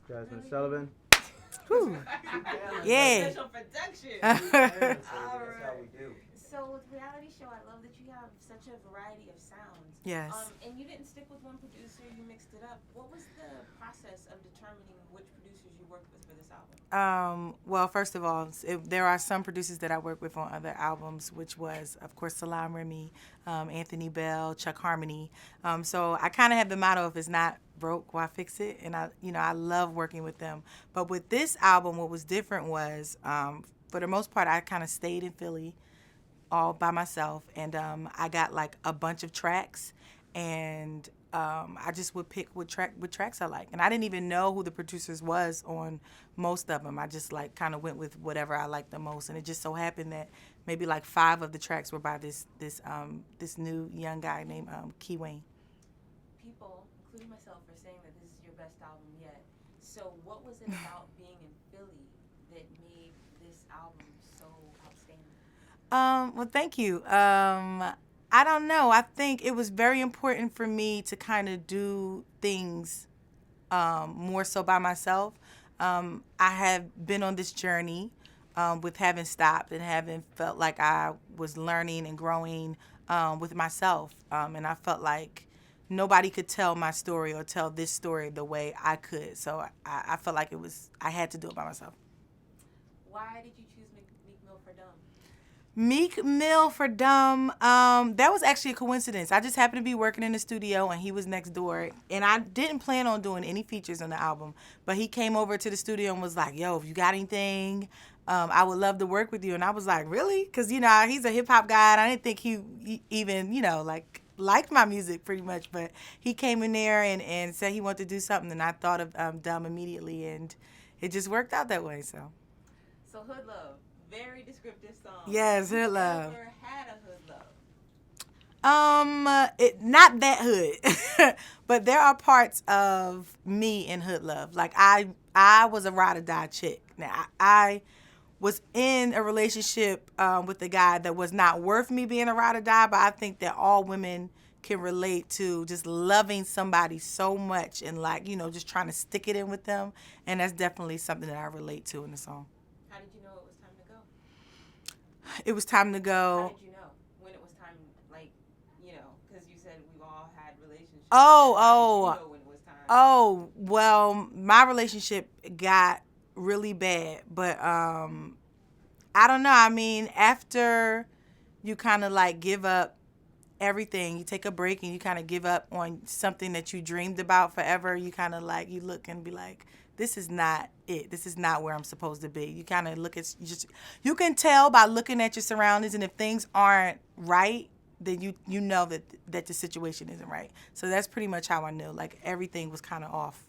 Jazmine Sullivan. Whew. Yeah. Official production. That's how we do. So with reality show, I love that you have such a variety of sounds. Yes. And you didn't stick with one producer; you mixed it up. What was the process of determining which producers you worked with for this album? Well, first of all, there are some producers that I work with on other albums, which was, of course, Salam Remy, Anthony Bell, Chuck Harmony. So I kind of have the motto: if it's not broke, why fix it? And I love working with them. But with this album, what was different was, for the most part, I kind of stayed in Philly all by myself, and I got like a bunch of tracks, and I just would pick what tracks I like, and I didn't even know who the producers was on most of them. I just like kind of went with whatever I liked the most, and it just so happened that maybe like 5 of the tracks were by this new young guy named Key Wayne. People, including myself, are saying that this is your best album yet. So what was it about being in Philly that made this album so outstanding? Well, thank you. I don't know. I think it was very important for me to kind of do things more so by myself. I have been on this journey with having stopped and having felt like I was learning and growing with myself. And I felt like nobody could tell my story or tell this story the way I could. So I felt like I had to do it by myself. Why did you choose Meek Mill for Dumb? Meek Mill for Dumb, that was actually a coincidence. I just happened to be working in the studio, and he was next door. And I didn't plan on doing any features on the album, but he came over to the studio and was like, yo, if you got anything, I would love to work with you. And I was like, really? Because, he's a hip-hop guy, and I didn't think he even, liked my music pretty much. But he came in there and said he wanted to do something, and I thought of Dumb immediately, and it just worked out that way, so. So Hood Love. Very descriptive song. Yes, Hood Love. Never had a Hood Love. Not that hood, but there are parts of me in Hood Love. Like I was a ride or die chick. Now I was in a relationship with a guy that was not worth me being a ride or die, but I think that all women can relate to just loving somebody so much and just trying to stick it in with them, and that's definitely something that I relate to in the song. How did you know it was time to go? It was time to go. How did you know when it was time, because you said we've all had relationships. Oh. How did you know when it was time? Oh, well, my relationship got really bad, but I don't know. I mean, after you kind of give up everything, you take a break and you kind of give up on something that you dreamed about forever, you kind of you look and be like, this is not it. This is not where I'm supposed to be. You kind of look at, you can tell by looking at your surroundings, and if things aren't right, then you know that the situation isn't right. So that's pretty much how I knew. Everything was kind of off.